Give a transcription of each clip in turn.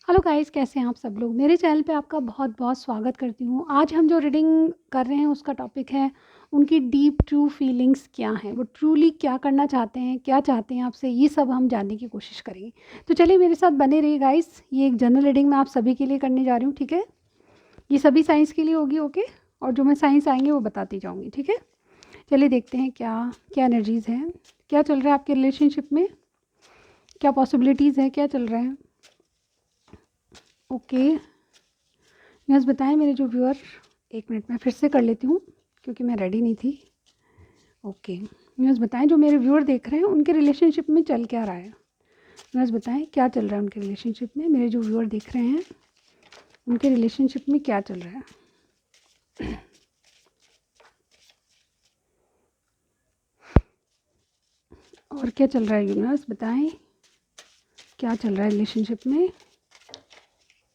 Hello guys, कैसे हैं आप सब लोग। मेरे चैनल पे आपका बहुत बहुत स्वागत करती हूँ। आज हम जो रीडिंग कर रहे हैं उसका टॉपिक है उनकी डीप ट्रू फीलिंग्स क्या हैं, वो ट्रूली क्या करना चाहते हैं, क्या चाहते हैं आपसे, ये सब हम जानने की कोशिश करेंगे। तो चलिए मेरे साथ बने रहिए गाइस। ये एक जनरल रीडिंग मैं आप सभी के लिए करने जा रही हूँ, ठीक है। ये सभी साइंस के लिए होगी, ओके। और जो मैं साइंस आएंगे वो बताती जाऊँगी, ठीक है। चलिए देखते हैं क्या क्या एनर्जीज़ हैं, क्या चल रहा है आपके रिलेशनशिप में, क्या पॉसिबिलिटीज़ है, क्या चल रहा है। ओके यस, बताएं मेरे जो व्यूअर। एक मिनट मैं फिर से कर लेती हूँ क्योंकि मैं रेडी नहीं थी। ओके न्यूज़ बताएं, जो मेरे व्यूअर देख रहे हैं उनके रिलेशनशिप में चल क्या रहा है। न्यूज़ बताएं क्या चल रहा है उनके रिलेशनशिप में। मेरे जो व्यूअर देख रहे हैं उनके रिलेशनशिप में क्या चल रहा है। और क्या चल रहा है यूनिवर्स, बताएं क्या चल रहा है रिलेशनशिप में।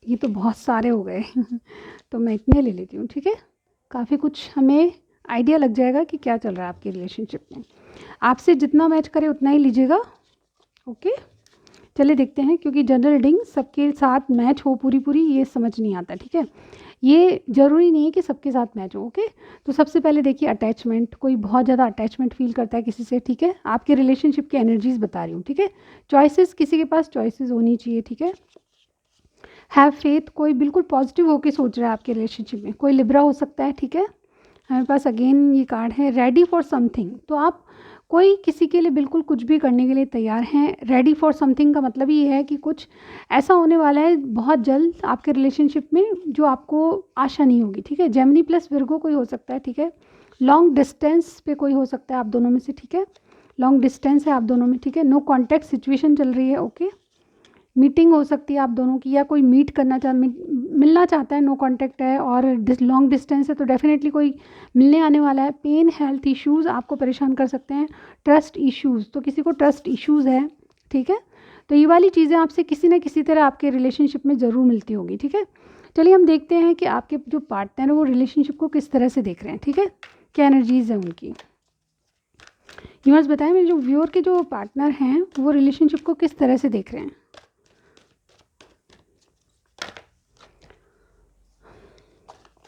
ये तो बहुत सारे हो गए तो मैं इतने ले लेती हूँ, ठीक है। काफ़ी कुछ हमें आइडिया लग जाएगा कि क्या चल रहा है आपके रिलेशनशिप में। आपसे जितना मैच करे उतना ही लीजिएगा, ओके। चलिए देखते हैं, क्योंकि जनरल रीडिंग सबके साथ मैच हो पूरी पूरी ये समझ नहीं आता, ठीक है। ये ज़रूरी नहीं है कि सबके साथ मैच हो, ओके। तो सबसे पहले देखिए अटैचमेंट, कोई बहुत ज़्यादा अटैचमेंट फील करता है किसी से, ठीक है। आपके रिलेशनशिप की एनर्जीज बता रही हूँ, ठीक है। चॉइसेस, किसी के पास चॉइसेस होनी चाहिए, ठीक है। हैव फेथ, कोई बिल्कुल पॉजिटिव होकर सोच रहा है आपके रिलेशनशिप में। कोई लिब्रा हो सकता है, ठीक है। हमारे पास अगेन ये कार्ड है रेडी फॉर समथिंग। तो आप कोई किसी के लिए बिल्कुल कुछ भी करने के लिए तैयार हैं। रेडी फॉर समथिंग का मतलब ये है कि कुछ ऐसा होने वाला है बहुत जल्द आपके रिलेशनशिप में जो आपको आशा नहीं होगी, ठीक है। जेमिनी प्लस विर्गो कोई हो सकता है, ठीक है। लॉन्ग डिस्टेंस पे कोई हो सकता है आप दोनों में से, ठीक है। लॉन्ग डिस्टेंस है आप दोनों में, ठीक है। नो कॉन्टैक्ट सिचुएशन चल रही है, ओके। मीटिंग हो सकती है आप दोनों की, या कोई मीट करना मिलना चाहता है। नो कांटेक्ट है और लॉन्ग डिस्टेंस है तो डेफिनेटली कोई मिलने आने वाला है। पेन, हेल्थ इश्यूज़ आपको परेशान कर सकते हैं। ट्रस्ट इश्यूज़, तो किसी को ट्रस्ट इश्यूज़ है, ठीक है। तो ये वाली चीज़ें आपसे किसी न किसी तरह आपके रिलेशनशिप में ज़रूर मिलती होगी, ठीक है। चलिए हम देखते हैं कि आपके जो पार्टनर है वो रिलेशनशिप को किस तरह से देख रहे हैं, ठीक है। क्या एनर्जीज़ है उनकी। यूनिवर्स बताएं मेरे जो व्यूअर के जो पार्टनर हैं वो रिलेशनशिप को किस तरह से देख रहे हैं।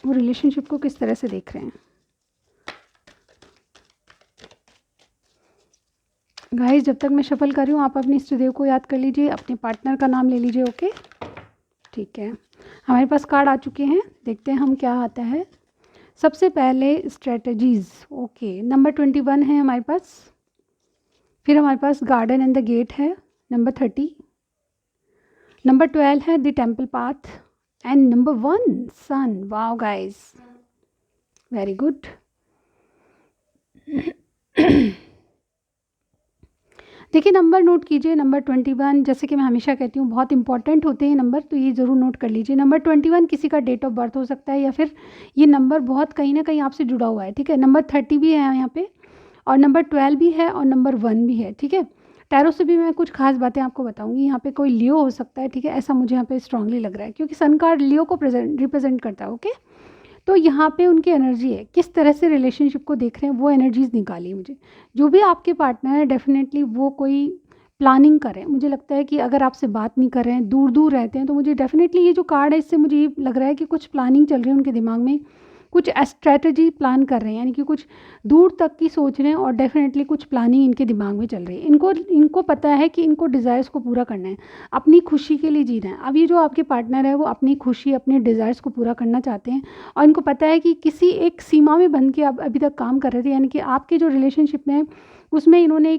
वो रिलेशनशिप को किस तरह से देख रहे हैं। गाइस जब तक मैं शफल कर रही हूँ आप अपनी इष्टदेव को याद कर लीजिए, अपने पार्टनर का नाम ले लीजिए, ओके। ठीक है, हमारे पास कार्ड आ चुके हैं, देखते हैं हम क्या आता है। सबसे पहले स्ट्रेटजीज, ओके। नंबर 21 है हमारे पास। फिर हमारे पास गार्डन एंड द गेट है, नंबर 30। नंबर 12 है the temple path and number 1 sun. Wow guys, very good. देखिए नंबर नोट कीजिए, नंबर 21, जैसे कि मैं हमेशा कहती हूँ बहुत इंपॉर्टेंट होते हैं नंबर, तो ये ज़रूर नोट कर लीजिए। नंबर 21 किसी का डेट ऑफ बर्थ हो सकता है, या फिर ये नंबर बहुत कहीं ना कहीं आपसे जुड़ा हुआ है, ठीक है। नंबर 30 भी है यहाँ पे, और नंबर 12 भी है, और नंबर 1 भी है, ठीक है। टैरो से भी मैं कुछ खास बातें आपको बताऊंगी। यहाँ पे कोई लियो हो सकता है, ठीक है, ऐसा मुझे यहाँ पे स्ट्रांगली लग रहा है, क्योंकि सन कार्ड लियो को रिप्रेजेंट करता है, ओके। तो यहाँ पे उनकी एनर्जी है, किस तरह से रिलेशनशिप को देख रहे हैं वो एनर्जीज निकालिए मुझे। जो भी आपके पार्टनर है डेफिनेटली वो कोई प्लानिंग करें। मुझे लगता है कि अगर आपसे बात नहीं कर रहे हैं, दूर दूर रहते हैं, तो मुझे डेफिनेटली ये जो कार्ड है इससे मुझे ये लग रहा है कि कुछ प्लानिंग चल रही है उनके दिमाग में, कुछ स्ट्रैटेजी प्लान कर रहे हैं, यानी कि कुछ दूर तक की सोच रहे हैं, और डेफिनेटली कुछ प्लानिंग इनके दिमाग में चल रही है। इनको पता है कि इनको डिज़ायर्स को पूरा करना है, अपनी खुशी के लिए जीना है। अब ये जो आपके पार्टनर है वो अपनी खुशी, अपने डिज़ायर्स को पूरा करना चाहते हैं, और इनको पता है कि किसी एक सीमा में बंध के आप अभी तक काम कर रहे थे, यानी कि आपके जो रिलेशनशिप में है उसमें इन्होंने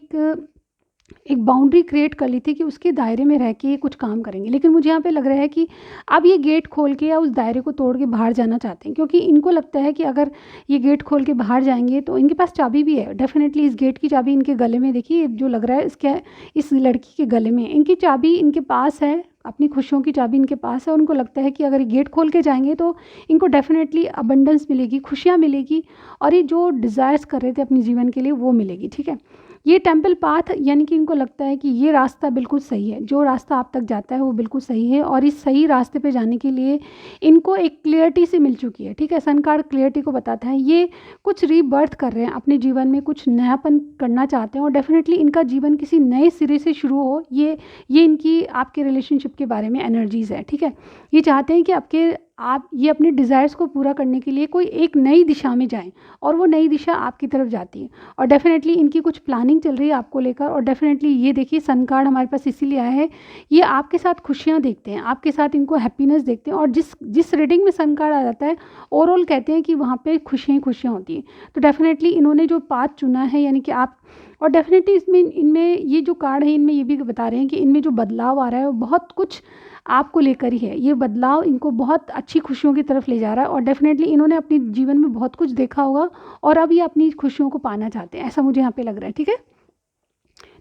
एक बाउंड्री क्रिएट कर ली थी कि उसके दायरे में रह के ये कुछ काम करेंगे। लेकिन मुझे यहाँ पे लग रहा है कि अब ये गेट खोल के या उस दायरे को तोड़ के बाहर जाना चाहते हैं, क्योंकि इनको लगता है कि अगर ये गेट खोल के बाहर जाएंगे तो इनके पास चाबी भी है। डेफिनेटली इस गेट की चाबी इनके गले में, देखिए जो लग रहा है इसके, इस लड़की के गले में इनकी चाबी इनके पास है, अपनी खुशियों की चाबी इनके पास है। और उनको लगता है कि अगर ये गेट खोल के जाएंगे तो इनको डेफिनेटली अबंडेंस मिलेगी, खुशियाँ मिलेगी, और ये जो डिज़ायर्स कर रहे थे अपने जीवन के लिए वो मिलेगी, ठीक है। ये टेम्पल पाथ यानी कि इनको लगता है कि ये रास्ता बिल्कुल सही है, जो रास्ता आप तक जाता है वो बिल्कुल सही है, और इस सही रास्ते पे जाने के लिए इनको एक क्लियरिटी से मिल चुकी है, ठीक है। सन कार्ड क्लियरिटी को बताता है, ये कुछ रीबर्थ कर रहे हैं अपने जीवन में, कुछ नयापन करना चाहते हैं, और डेफिनेटली इनका जीवन किसी नए सिरे से शुरू हो। ये इनकी आपके रिलेशनशिप के बारे में एनर्जीज़ है, ठीक है। ये चाहते हैं कि आप ये अपने डिज़ायर्स को पूरा करने के लिए कोई एक नई दिशा में जाएं, और वो नई दिशा आपकी तरफ जाती है, और डेफिनेटली इनकी कुछ प्लानिंग चल रही है आपको लेकर। और डेफिनेटली ये देखिए सन कार्ड हमारे पास इसीलिए आया है, ये आपके साथ खुशियाँ देखते हैं, आपके साथ इनको हैप्पीनेस देखते हैं, और जिस रीडिंग में सन कार्ड आ जाता है ओवरऑल कहते हैं कि वहाँ पे खुशियाँ खुशियाँ होती हैं। तो डेफिनेटली इन्होंने जो पाथ चुना है, यानी कि आप, और डेफिनेटली इनमें ये जो कार्ड है इनमें ये भी बता रहे हैं कि इनमें जो बदलाव आ रहा है वो बहुत कुछ आपको लेकर ही है। ये बदलाव इनको बहुत अच्छी खुशियों की तरफ ले जा रहा है, और डेफिनेटली इन्होंने अपने जीवन में बहुत कुछ देखा होगा, और अब ये अपनी खुशियों को पाना चाहते हैं, ऐसा मुझे यहाँ पे लग रहा है, ठीक है।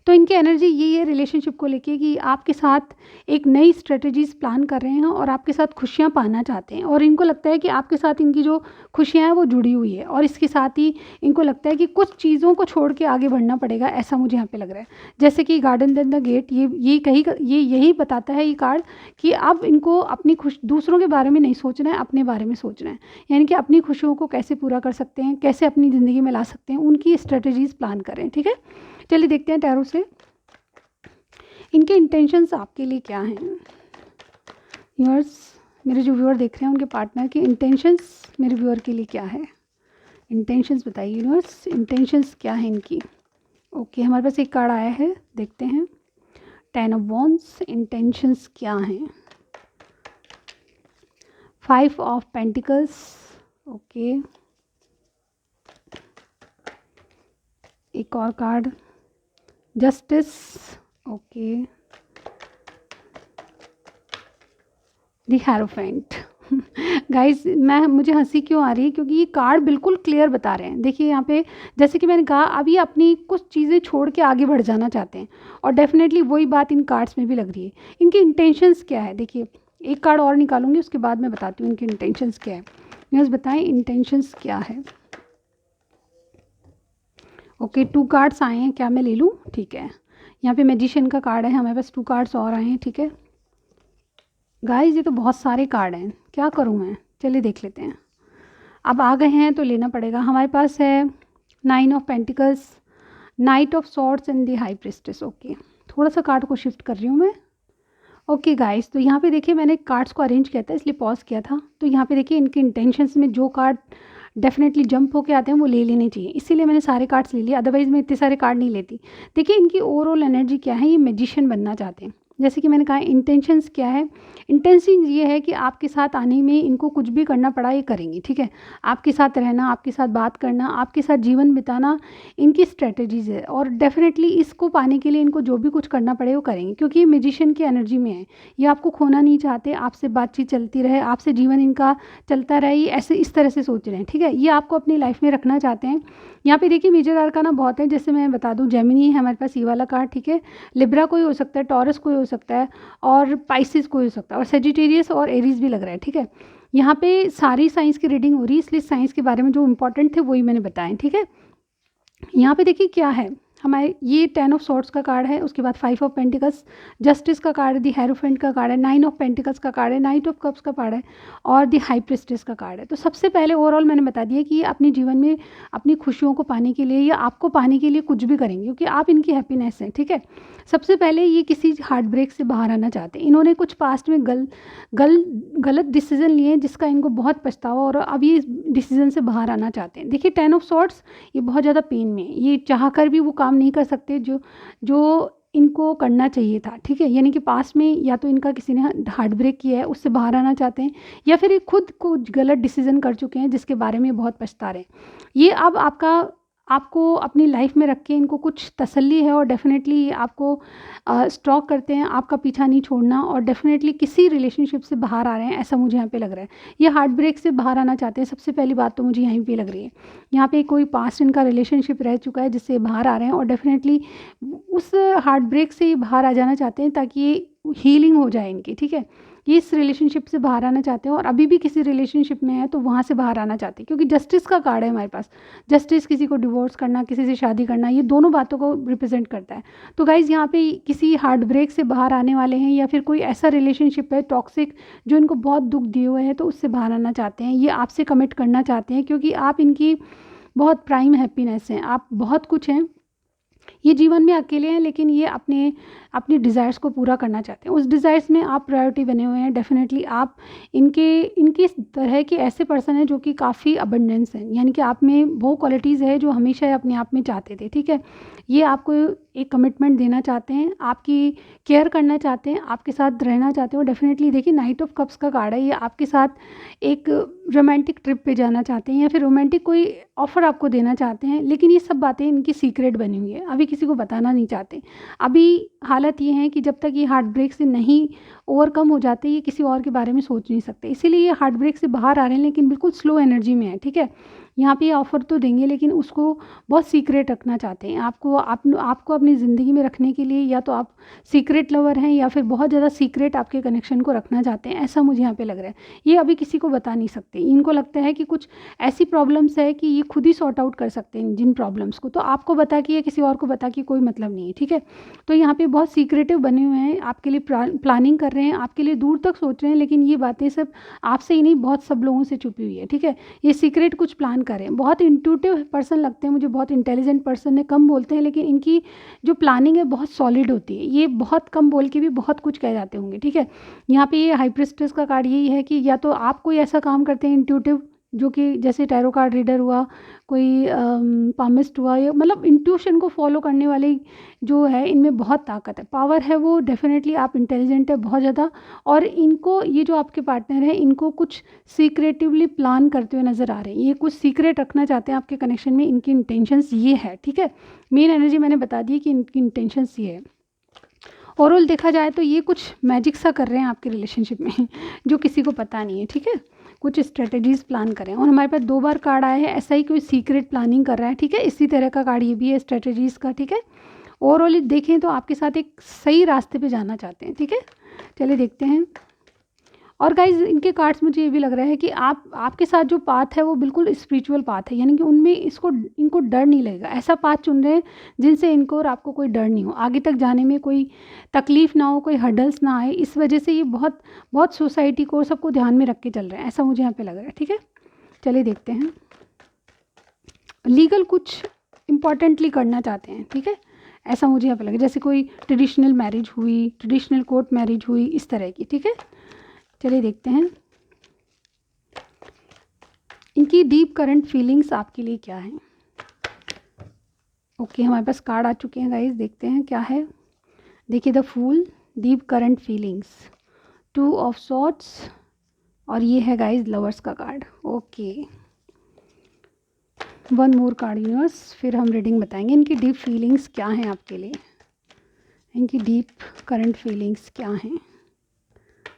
तो इनकी एनर्जी यही है रिलेशनशिप को लेके कि आपके साथ एक नई स्ट्रेटजीज प्लान कर रहे हैं, और आपके साथ खुशियाँ पाना चाहते हैं, और इनको लगता है कि आपके साथ इनकी जो खुशियाँ हैं वो जुड़ी हुई है, और इसके साथ ही इनको लगता है कि कुछ चीज़ों को छोड़ के आगे बढ़ना पड़ेगा, ऐसा मुझे यहाँ पे लग रहा है। जैसे कि गार्डन देन द गेट, ये यही बताता है ये कार्ड कि अब इनको अपनी दूसरों के बारे में नहीं सोचना है, अपने बारे में सोचना है, यानी कि अपनी खुशियों को कैसे पूरा कर सकते हैं, कैसे अपनी ज़िंदगी में ला सकते हैं, उनकी स्ट्रेटजीज प्लान करें, ठीक है। चलिए देखते हैं टैरो से इनके इंटेंशंस आपके लिए क्या हैं। व्यूअर्स, मेरे जो व्यूअर देख रहे हैं उनके पार्टनर के इंटेंशंस मेरे व्यूअर के लिए क्या है, इंटेंशंस बताइए व्यूअर्स, इंटेंशंस क्या है इनकी। ओके, हमारे पास एक कार्ड आया है, देखते हैं 10 ऑफ वॉन्ड्स, इंटेंशंस क्या हैं। 5 ऑफ पेंटिकल्स, ओके, एक और card justice, okay, the hierophant. Guys, मुझे हंसी क्यों आ रही है, क्योंकि ये कार्ड बिल्कुल क्लियर बता रहे हैं। देखिए यहाँ पे, जैसे कि मैंने कहा, अब ये अपनी कुछ चीज़ें छोड़ के आगे बढ़ जाना चाहते हैं, और डेफिनेटली वही बात इन कार्ड्स में भी लग रही है। इनकी इंटेंशंस क्या है, देखिए एक कार्ड और निकालूंगी, उसके बाद मैं बताती हूँ इनकी इंटेंशंस क्या है। बस बताएं इंटेंशंस क्या है। ओके, 2 कार्ड्स आए हैं, क्या मैं ले लूँ? ठीक है, यहाँ पे मैजिशियन का कार्ड है, हमारे पास 2 कार्ड्स और आए हैं, ठीक है। गाइस, ये तो बहुत सारे कार्ड हैं, क्या करूँ मैं, चलिए देख लेते हैं। अब आ गए हैं तो लेना पड़ेगा। हमारे पास है 9 of pentacles, night of swords and the high priestess. Okay, थोड़ा सा कार्ड को शिफ्ट कर रही हूँ मैं। ओके गाइस, तो यहाँ पे देखिए मैंने कार्ड्स को अरेंज किया था, इसलिए पॉज किया था। तो यहाँ पे देखिए इनके इंटेंशंस में जो कार्ड डेफिनेटली जंप होके आते हैं वो ले लेने चाहिए, इसीलिए मैंने सारे कार्ड्स ले लिए, अदरवाइज़ मैं इतने सारे कार्ड नहीं लेती। देखिए इनकी ओवरऑल एनर्जी क्या है, ये मैजिशियन बनना चाहते हैं। जैसे कि मैंने कहा इंटेंशंस क्या है, इंटेंशन ये है कि आपके साथ आने में इनको कुछ भी करना पड़ा ये करेंगी, ठीक है। आपके साथ रहना, आपके साथ बात करना, आपके साथ जीवन बिताना इनकी स्ट्रेटजीज है, और डेफिनेटली इसको पाने के लिए इनको जो भी कुछ करना पड़े वो करेंगे, क्योंकि ये मैजिशियन की एनर्जी में है। ये आपको खोना नहीं चाहते, आपसे बातचीत चलती रहे, आपसे जीवन इनका चलता रहे, ये ऐसे इस तरह से सोच रहे हैं, ठीक है। ये आपको अपनी लाइफ में रखना चाहते हैं। यहाँ पे देखिए मेजर आर्काना बहुत है, जैसे मैं बता दूँ जेमिनी है हमारे पास ये वाला कार्ड, ठीक है। लिब्रा कोई हो सकता है, टॉरस कोई हो सकता है, और पाइसिस कोई हो सकता है, और सेजिटेरियस और एरीज भी लग रहा है, ठीक है। यहाँ पे सारी साइंस की रीडिंग हो रही है, इसलिए साइंस के बारे में जो इंपॉर्टेंट थे वही मैंने बताए, ठीक है। यहाँ पे देखिए क्या है, हमारे ये 10 ऑफ सॉर्ड्स का कार्ड है, उसके बाद 5 ऑफ पेंटिकल्स, जस्टिस का कार्ड है, दी हेरोफेंट का कार्ड है, 9 ऑफ पेंटिकल्स का कार्ड है, नाइट ऑफ कप्स का कार्ड है, और दी हाई प्रिस्टेस का कार्ड है। तो सबसे पहले ओवरऑल मैंने बता दिया कि ये अपने जीवन में अपनी खुशियों को पाने के लिए या आपको पाने के लिए कुछ भी करेंगे, क्योंकि आप इनकी हैप्पीनेस हैं, ठीक है। सबसे पहले ये किसी हार्ट ब्रेक से बाहर आना चाहते हैं। इन्होंने कुछ पास्ट में गलत डिसीजन लिए जिसका इनको बहुत पछतावा, और अब ये इस डिसीजन से बाहर आना चाहते हैं। देखिए 10 ऑफ सॉर्ड्स, ये बहुत ज़्यादा पेन में, ये चाह कर भी वो काम नहीं कर सकते जो इनको करना चाहिए था, ठीक है। यानी कि पास्ट में या तो इनका किसी ने हार्ट ब्रेक किया है, उससे बाहर आना चाहते हैं, या फिर ये खुद को गलत डिसीजन कर चुके हैं जिसके बारे में बहुत पछता रहे हैं। ये अब आपको अपनी लाइफ में रख के इनको कुछ तसल्ली है, और डेफिनेटली आपको स्टॉक करते हैं, आपका पीछा नहीं छोड़ना, और डेफिनेटली किसी रिलेशनशिप से बाहर आ रहे हैं, ऐसा मुझे यहाँ पे लग रहा है। ये हार्ट ब्रेक से बाहर आना चाहते हैं, सबसे पहली बात तो मुझे यहीं पे लग रही है। यहाँ पे कोई पास्ट इनका रिलेशनशिप रह चुका है जिससे बाहर आ रहे हैं, और डेफिनेटली उस हार्ट ब्रेक से ये बाहर आ जाना चाहते हैं, ताकि हीलिंग हो जाए इनकी, ठीक है। ये इस रिलेशनशिप से बाहर आना चाहते हैं और अभी भी किसी रिलेशनशिप में है तो वहाँ से बाहर आना चाहते हैं, क्योंकि जस्टिस का कार्ड है हमारे पास। जस्टिस, किसी को डिवोर्स करना, किसी से शादी करना, ये दोनों बातों को रिप्रेजेंट करता है। तो गाइज़ यहाँ पे किसी हार्ट ब्रेक से बाहर आने वाले हैं, या फिर कोई ऐसा रिलेशनशिप है टॉक्सिक जो इनको बहुत दुख दिए हुए हैं, तो उससे बाहर आना चाहते हैं। ये आपसे कमिट करना चाहते हैं, क्योंकि आप इनकी बहुत प्राइम हैप्पीनेस हैं, आप बहुत कुछ हैं। ये जीवन में अकेले हैं, लेकिन ये अपने अपनी डिज़ायर्स को पूरा करना चाहते हैं। उस डिज़ायर्स में आप प्रायोरिटी बने हुए हैं। डेफिनेटली आप इनके इस तरह के ऐसे पर्सन हैं जो कि काफ़ी अबंडेंस हैं, यानी कि आप में वो क्वालिटीज़ है जो हमेशा अपने आप में चाहते थे, ठीक है। ये आपको एक कमिटमेंट देना चाहते हैं, आपकी केयर करना चाहते हैं, आपके साथ रहना चाहते हो। डेफिनेटली देखिए, नाइट ऑफ कप्स का कार्ड है, ये आपके साथ एक रोमांटिक ट्रिप पे जाना चाहते हैं, या फिर रोमांटिक कोई ऑफ़र आपको देना चाहते हैं। लेकिन ये सब बातें इनकी सीक्रेट बनी हुई है, अभी किसी को बताना नहीं चाहते। अभी हालत ये है कि जब तक ये हार्ट ब्रेक से नहीं ओवरकम हो जाते, ये किसी और के बारे में सोच नहीं सकते। इसीलिए ये हार्ट ब्रेक से बाहर आ रहे हैं, लेकिन बिल्कुल स्लो एनर्जी में है, ठीक है। यहाँ पे ये ऑफ़र तो देंगे, लेकिन उसको बहुत सीक्रेट रखना चाहते हैं। आपको अपनी ज़िंदगी में रखने के लिए या तो आप सीक्रेट लवर हैं, या फिर बहुत ज़्यादा सीक्रेट आपके कनेक्शन को रखना चाहते हैं, ऐसा मुझे यहाँ पे लग रहा है। ये अभी किसी को बता नहीं सकते। इनको लगता है कि कुछ ऐसी प्रॉब्लम्स है कि ये खुद ही सॉर्ट आउट कर सकते हैं जिन प्रॉब्लम्स को, तो आपको बता के या किसी और को बता के कोई मतलब नहीं है, ठीक है। तो यहाँ पे बहुत सीक्रेटिव बने हुए हैं, आपके लिए प्लानिंग कर रहे हैं, आपके लिए दूर तक सोच रहे हैं, लेकिन ये बातें सब आपसे ही नहीं, बहुत सब लोगों से छुपी हुई है, ठीक है। ये सीक्रेट कुछ प्लान करें। बहुत इंट्यूटिव पर्सन लगते हैं मुझे, बहुत इंटेलिजेंट पर्सन है, कम बोलते हैं, लेकिन इनकी जो प्लानिंग है बहुत सॉलिड होती है। ये बहुत कम बोल के भी बहुत कुछ कह जाते होंगे, ठीक है। यहाँ पे ये हाई प्रिस्टेस का कार्ड यही है कि या तो आप कोई ऐसा काम करते हैं इंट्यूटिव, जो कि जैसे टैरो कार्ड रीडर हुआ, कोई पामिस्ट हुआ, या मतलब इंट्यूशन को फॉलो करने वाले जो है, इनमें बहुत ताकत है, पावर है वो। डेफिनेटली आप इंटेलिजेंट है बहुत ज़्यादा, और इनको, ये जो आपके पार्टनर हैं, इनको कुछ सीक्रेटिवली प्लान करते हुए नज़र आ रहे हैं। ये कुछ सीक्रेट रखना चाहते हैं आपके कनेक्शन में, इनकी इंटेंशंस ये है, ठीक है। मेन एनर्जी मैंने बता दी कि इनकी इंटेंशंस ये है। ओवरऑल देखा जाए तो ये कुछ मैजिक सा कर रहे हैं आपके रिलेशनशिप में जो किसी को पता नहीं है, ठीक है। कुछ स्ट्रेटजीज प्लान करें, और हमारे पास 2 बार कार्ड आए हैं, ऐसा ही कोई सीक्रेट प्लानिंग कर रहा है, ठीक है। इसी तरह का कार्ड ये भी है, स्ट्रेटजीज का, ठीक है। ओवरऑल देखें तो आपके साथ एक सही रास्ते पे जाना चाहते हैं, ठीक है। चलिए देखते हैं। और गाइज इनके कार्ड्स मुझे ये भी लग रहा है कि आपके साथ जो पाथ है वो बिल्कुल स्पिरिचुअल पाथ है, यानी कि उनमें इनको डर नहीं लगेगा। ऐसा पाथ चुन रहे हैं जिनसे इनको और आपको कोई डर नहीं हो, आगे तक जाने में कोई तकलीफ़ ना हो, कोई हर्डल्स ना आए। इस वजह से ये बहुत बहुत सोसाइटी को, सबको ध्यान में रख के चल रहे हैं, ऐसा मुझे यहाँ पे लग रहा है, ठीक है। चलिए देखते हैं। लीगल कुछ इम्पॉर्टेंटली करना चाहते हैं, ठीक है, ऐसा मुझे यहाँ पे लगा, जैसे कोई ट्रेडिशनल मैरिज हुई, ट्रेडिशनल कोर्ट मैरिज हुई, इस तरह की, ठीक है। चलिए देखते हैं इनकी डीप करंट फीलिंग्स आपके लिए क्या है। ओके, हमारे पास कार्ड आ चुके हैं गाइस, देखते हैं क्या है। देखिए, the fool, deep current feelings, 2 of swords, और ये है गाइस लवर्स का card. Okay, 1 more card universe, फिर हम रीडिंग बताएंगे इनकी डीप फीलिंग्स क्या हैं आपके लिए, इनकी डीप करंट फीलिंग्स क्या हैं।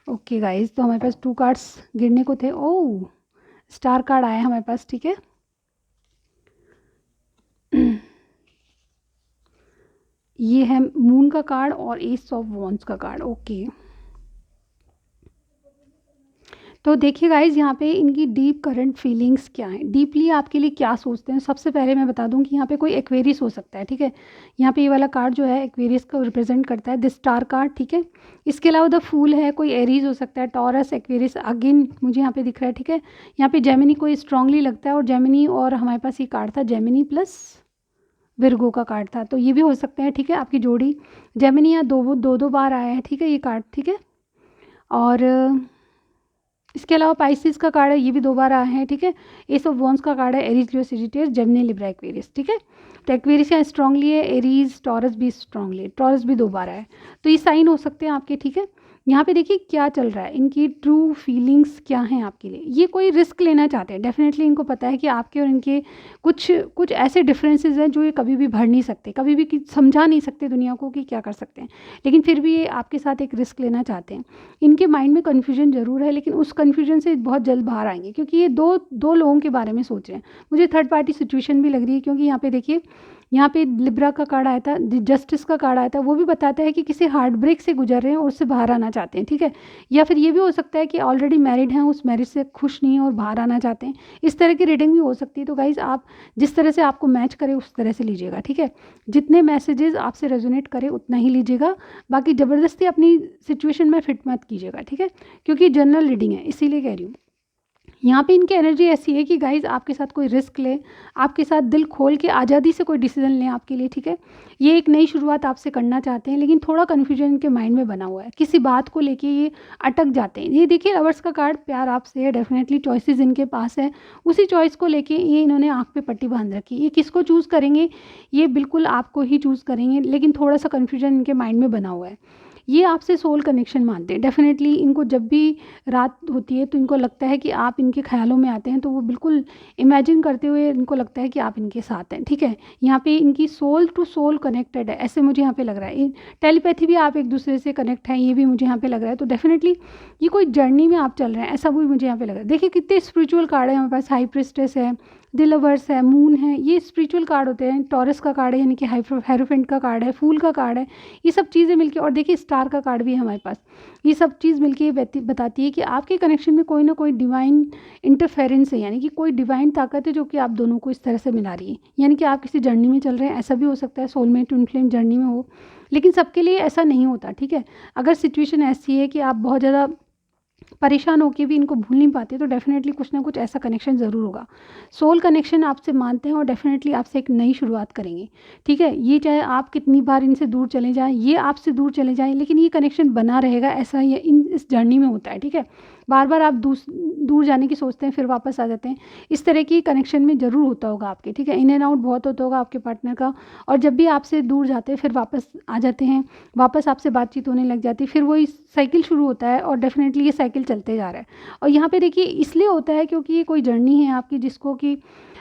ओके गाइस, तो हमारे पास 2 कार्ड्स गिरने को थे। ओह, स्टार कार्ड आया हमारे पास, ठीक है। ये है मून का कार्ड और एस ऑफ वॉन्ड्स का कार्ड। ओके, तो देखिए गाइज, यहाँ पे इनकी डीप करंट फीलिंग्स क्या हैं, डीपली आपके लिए क्या सोचते हैं। सबसे पहले मैं बता दूं कि यहाँ पे कोई एक्वेरियस हो सकता है, ठीक है। यहाँ पे ये वाला कार्ड जो है एक्वेरियस को रिप्रेजेंट करता है, द स्टार कार्ड, ठीक है। इसके अलावा द फूल है, कोई एरीज हो सकता है, टॉरस, एक्वेरियस, अगेन मुझे यहाँ पे दिख रहा है, ठीक है। यहाँ पे जेमिनी कोई स्ट्रांगली लगता है, और जेमिनी, और हमारे पास ये कार्ड था जेमिनी प्लस विर्गो का कार्ड था, तो ये भी हो सकते हैं, ठीक है। आपकी जोड़ी जेमिनी या दो बार आया है, ठीक है, ये कार्ड, ठीक है। और इसके अलावा पाइसिस का कार्ड है, ये भी 2 बार आया है, ठीक है। एस ऑफ वॉन्ड्स का कार्ड है, एरीज, लियो, सजिटेरियस, जेमिनी, लिब्रा, एक्वेरियस, ठीक है। तो एक्वेरियस यहाँ स्ट्रांगली है, एरीज, टॉरस भी स्ट्रांगली है, टॉरस भी 2 बार आया है, तो ये साइन हो सकते हैं आपके, ठीक है। यहाँ पे देखिए क्या चल रहा है, इनकी ट्रू फीलिंग्स क्या हैं आपके लिए। ये कोई रिस्क लेना चाहते हैं, डेफिनेटली इनको पता है कि आपके और इनके कुछ ऐसे डिफरेंसेस हैं जो ये कभी भी भर नहीं सकते, कभी भी समझा नहीं सकते दुनिया को कि क्या कर सकते हैं, लेकिन फिर भी ये आपके साथ एक रिस्क लेना चाहते हैं। इनके माइंड में कन्फ्यूजन ज़रूर है, लेकिन उस कन्फ्यूजन से बहुत जल्द बाहर आएंगे, क्योंकि ये दो लोगों के बारे में सोच रहे हैं। मुझे थर्ड पार्टी सिचुएशन भी लग रही है, क्योंकि यहाँ पे देखिए यहाँ पे लिब्रा का कार्ड आया था, जस्टिस का कार्ड आया था, वो भी बताता है कि किसी हार्ट ब्रेक से गुजर रहे हैं और उससे बाहर आना चाहते हैं, ठीक है। या फिर ये भी हो सकता है कि ऑलरेडी मैरिड हैं, उस मैरिज से खुश नहीं हैं और बाहर आना चाहते हैं। इस तरह की रीडिंग भी हो सकती है। तो गाइज़ आप जिस तरह से आपको मैच करे उस तरह से लीजिएगा, ठीक है। जितने मैसेजेस आपसे रेजोनेट करे उतना ही लीजिएगा, बाकी ज़बरदस्ती अपनी सिचुएशन में फिट मत कीजिएगा, ठीक है, क्योंकि जनरल रीडिंग है इसीलिए कह रही हूँ। यहाँ पे इनकी एनर्जी ऐसी है कि गाइज़ आपके साथ कोई रिस्क ले, आपके साथ दिल खोल के आज़ादी से कोई डिसीजन लें आपके लिए, ठीक है। ये एक नई शुरुआत आपसे करना चाहते हैं, लेकिन थोड़ा कन्फ्यूजन इनके माइंड में बना हुआ है, किसी बात को लेके ये अटक जाते हैं। ये देखिए लवर्स का कार्ड, प्यार आपसे है, डेफिनेटली चॉइसेस इनके पास है, उसी चॉइस को लेके ये इन्होंने आँख पे पट्टी बांध रखी। ये किसको चूज़ करेंगे, ये बिल्कुल आपको ही चूज़ करेंगे, लेकिन थोड़ा सा कन्फ्यूजन इनके माइंड में बना हुआ है। ये आपसे सोल कनेक्शन मानते हैं डेफिनेटली। इनको जब भी रात होती है तो इनको लगता है कि आप इनके ख्यालों में आते हैं, तो वो बिल्कुल इमेजिन करते हुए इनको लगता है कि आप इनके साथ हैं, ठीक है। यहाँ पे इनकी सोल टू सोल कनेक्टेड है, ऐसे मुझे यहाँ पे लग रहा है। टेलीपैथी भी आप एक दूसरे से कनेक्ट हैं, ये भी मुझे यहाँ पे लग रहा है। तो डेफिनेटली ये कोई जर्नी में आप चल रहे हैं, ऐसा भी मुझे यहाँ पे लग रहा है। देखिए कितने स्पिरिचुअल कार्ड है हमारे पास, हाई प्रिस्टेस है, द लवर्स है, मून है, ये स्पिरिचुअल कार्ड होते हैं। टॉरस का कार्ड है यानी कि हेरोफेंट का कार्ड है, फूल का कार्ड है, ये सब चीज़ें मिलके, और देखिए स्टार का कार्ड भी है हमारे पास। ये सब चीज़ मिलके ये बताती है कि आपके कनेक्शन में कोई ना कोई डिवाइन इंटरफेरेंस है, यानी कि कोई डिवाइन ताकत है जो कि आप दोनों को इस तरह से मिला रही है। यानी कि आप किसी जर्नी में चल रहे हैं, ऐसा भी हो सकता है सोलमेट ट्विन फ्लेम जर्नी में हो, लेकिन सबके लिए ऐसा नहीं होता, ठीक है। अगर सिचुएशन ऐसी है कि आप बहुत ज़्यादा परेशान होकर भी इनको भूल नहीं पाते, तो डेफिनेटली कुछ ना कुछ ऐसा कनेक्शन ज़रूर होगा। सोल कनेक्शन आपसे मानते हैं और डेफिनेटली आपसे एक नई शुरुआत करेंगे, ठीक है। ये चाहे आप कितनी बार इनसे दूर चले जाएं, ये आपसे दूर चले जाएं, लेकिन ये कनेक्शन बना रहेगा, ऐसा ये इस जर्नी में होता है, ठीक है। बार बार आप दूर जाने की सोचते हैं, फिर वापस आ जाते हैं, इस तरह की कनेक्शन में ज़रूर होता होगा आपके, ठीक है। इन एंड आउट बहुत होता होगा आपके पार्टनर का, और जब भी आपसे दूर जाते हैं फिर वापस आ जाते हैं, वापस आपसे बातचीत होने लग जाती है, फिर वही साइकिल शुरू होता है, और डेफिनेटली ये साइकिल चलते जा रहा है। और यहाँ पे देखिए इसलिए होता है क्योंकि ये कोई जर्नी है आपकी, जिसको कि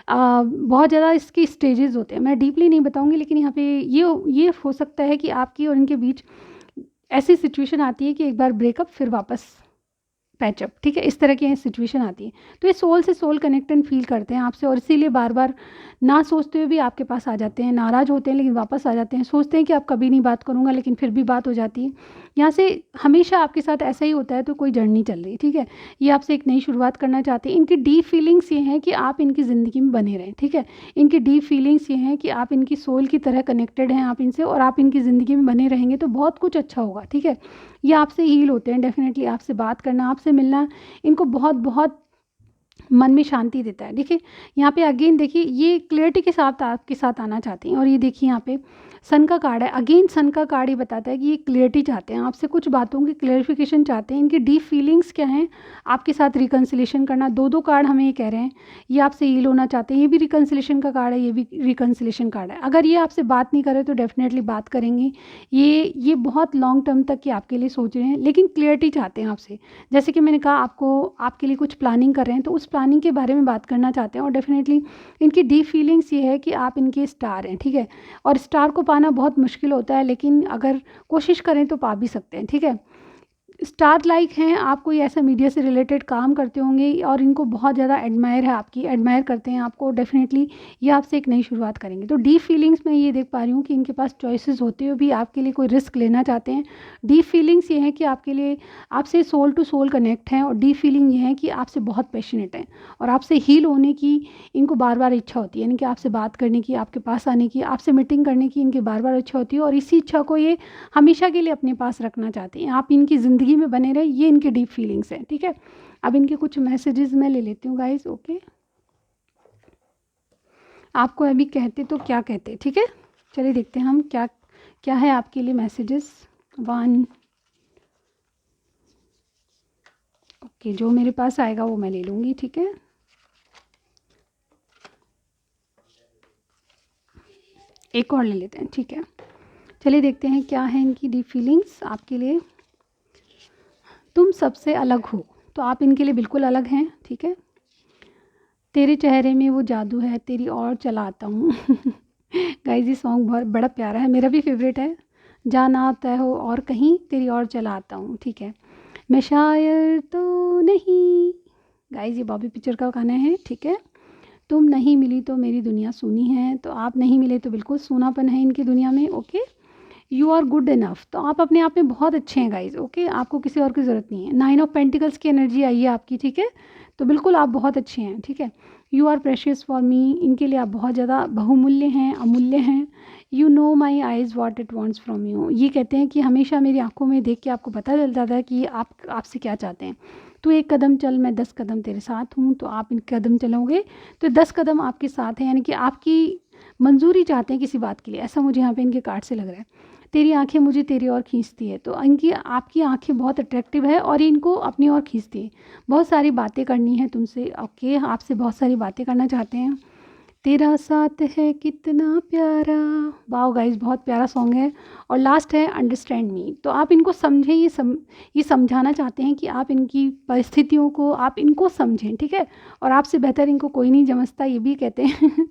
बहुत ज़्यादा इसकी स्टेजेस होते हैं, मैं डीपली नहीं बताऊँगी, लेकिन यहाँ पे ये हो सकता है कि आपकी और इनके बीच ऐसी सिचुएशन आती है कि एक बार ब्रेकअप फिर वापस पैचअप, ठीक है, इस तरह की सिचुएशन आती है। तो ये सोल से सोल कनेक्टेड फील करते हैं आपसे, और इसीलिए बार बार ना सोचते हुए भी आपके पास आ जाते हैं, नाराज़ होते हैं लेकिन वापस आ जाते हैं, सोचते हैं कि आप कभी नहीं बात करूँगा, लेकिन फिर भी बात हो जाती है। यहाँ से हमेशा आपके साथ ऐसा ही होता है, तो कोई जर्नी चल रही है, ठीक है। ये आपसे एक नई शुरुआत करना चाहते हैं। इनकी डीप फीलिंग्स ये हैं कि आप इनकी ज़िंदगी में बने रहें, ठीक है। इनकी डीप फीलिंग्स ये हैं कि आप इनकी सोल की तरह कनेक्टेड हैं आप इनसे, और आप इनकी ज़िंदगी में बने रहेंगे तो बहुत कुछ अच्छा होगा, ठीक है। ये आपसे हील होते हैं डेफिनेटली। आपसे बात करना, आपसे मिलना इनको बहुत बहुत मन में शांति देता है। देखिए यहाँ पे अगेन देखिए ये क्लियरिटी के साथ आपके साथ आना चाहते हैं, और ये देखिए यहाँ पे सन का कार्ड है। अगेन सन का कार्ड ये बताता है कि ये क्लियरिटी चाहते हैं, आपसे कुछ बातों की क्लियरिफिकेशन चाहते हैं। इनकी डीप फीलिंग्स क्या हैं, आपके साथ रिकन्सिलेशन करना। दो कार्ड हमें ये कह रहे हैं, ये आपसे हील होना चाहते हैं। ये भी रिकन्सिलेशन का कार्ड है, ये भी रिकन्सिलेशन कार्ड है। अगर ये आपसे बात नहीं करे तो डेफिनेटली बात करेंगे। ये बहुत लॉन्ग टर्म तक की आपके लिए सोच रहे हैं, लेकिन क्लियरिटी चाहते हैं आपसे। जैसे कि मैंने कहा आपको, आपके लिए कुछ प्लानिंग कर रहे हैं, तो उस प्लानिंग के बारे में बात करना चाहते हैं। और डेफिनेटली इनकी डीप फीलिंग्स ये है कि आप इनके स्टार हैं, ठीक है। और स्टार को पाना बहुत मुश्किल होता है, लेकिन अगर कोशिश करें तो पा भी सकते हैं, ठीक है। स्टार लाइक हैं आप, कोई ऐसा मीडिया से रिलेटेड काम करते होंगे और इनको बहुत ज़्यादा एडमायर है आपकी, एडमायर करते हैं आपको। डेफिनेटली ये आपसे एक नई शुरुआत करेंगे। तो डीप फीलिंग्स में ये देख पा रही हूँ कि इनके पास चॉइसेस होते हुए भी आपके लिए कोई रिस्क लेना चाहते हैं। डीप फीलिंग्स ये हैं कि आपके लिए, आपसे सोल टू सोल कनेक्ट हैं, और डीप फीलिंग ये है कि आपसे बहुत पैशनेट हैं, और आपसे हील होने की इनको बार बार इच्छा होती है, यानी कि आपसे बात करने की, आपके पास आने की, आपसे मीटिंग करने की इनकी बार बार इच्छा होती है, और इसी इच्छा को ये हमेशा के लिए अपने पास रखना चाहते हैं। आप इनकी ज़िंदगी में बने रहे, ये इनकी डीप फीलिंग्स हैं, ठीक है। अब इनके कुछ मैसेजेस मैं ले लेती हूँ गाइस, ओके। आपको अभी कहते तो क्या कहते, ठीक है। चलिए देखते हैं हम क्या क्या है आपके लिए मैसेजेस। 1 ओके, जो मेरे पास आएगा वो मैं ले लूँगी, ठीक है। एक और ले लेते हैं, ठीक है। चलिए देखते हैं क्या है इनकी डीप फीलिंग्स आपके लिए। तुम सबसे अलग हो, तो आप इनके लिए बिल्कुल अलग हैं, ठीक है। तेरे चेहरे में वो जादू है, तेरी ओर चला आता हूँ। गाइस ये सॉन्ग बहुत बड़ा प्यारा है, मेरा भी फेवरेट है। जाना तय हो और कहीं, तेरी ओर चला आता हूँ, ठीक है। मैं शायर तो नहीं, गाइस ये बॉबी पिक्चर का गाना है, ठीक है। तुम नहीं मिली तो मेरी दुनिया सूनी है, तो आप नहीं मिले तो बिल्कुल सूनापन है इनकी दुनिया में। Okay, you are good enough, तो आप अपने आप में बहुत अच्छे हैं गाइज। ओके, आपको किसी और की ज़रूरत नहीं है। 9 ऑफ पेंटिकल्स की एनर्जी आई है आपकी, ठीक है, तो बिल्कुल आप बहुत अच्छे हैं, ठीक है। You are precious for me, इनके लिए आप बहुत ज़्यादा बहुमूल्य हैं, अमूल्य हैं। You know my eyes what it wants from you, ये कहते हैं कि हमेशा मेरी आंखों में देख के आपको पता चल जाता है कि आप आपसे क्या चाहते हैं। तो 1 कदम चल, मैं 10 कदम तेरे साथ हूँ, तो आप इन कदम चलोगे तो 10 कदम आपके साथ हैं, यानी कि आपकी मंजूरी चाहते हैं किसी बात के लिए, ऐसा मुझे यहाँ पे इनके कार्ड से लग रहा है। तेरी आंखें मुझे तेरी ओर खींचती है, तो इनकी आपकी आंखें बहुत अट्रैक्टिव है और इनको अपनी ओर खींचती है। बहुत सारी बातें करनी है तुमसे। ओके, आपसे बहुत सारी बातें करना चाहते हैं। तेरा साथ है कितना प्यारा, वाओ गाइस, बहुत प्यारा सॉन्ग है। और लास्ट है अंडरस्टैंड मी, तो आप इनको समझें, ये समझाना चाहते हैं कि आप इनकी परिस्थितियों को, आप इनको समझें, ठीक है। और आपसे बेहतर इनको कोई नहीं समझता, ये भी कहते हैं।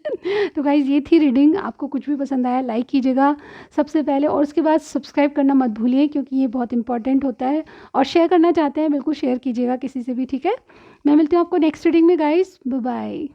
तो गाइस, ये थी रीडिंग। आपको कुछ भी पसंद आया लाइक कीजिएगा सबसे पहले, और उसके बाद सब्सक्राइब करना मत भूलिए, क्योंकि ये बहुत इंपॉर्टेंट होता है। और शेयर करना चाहते हैं, बिल्कुल शेयर कीजिएगा किसी से भी, ठीक है। मैं मिलती हूँ आपको नेक्स्ट रीडिंग में गाइस, बाय बाय।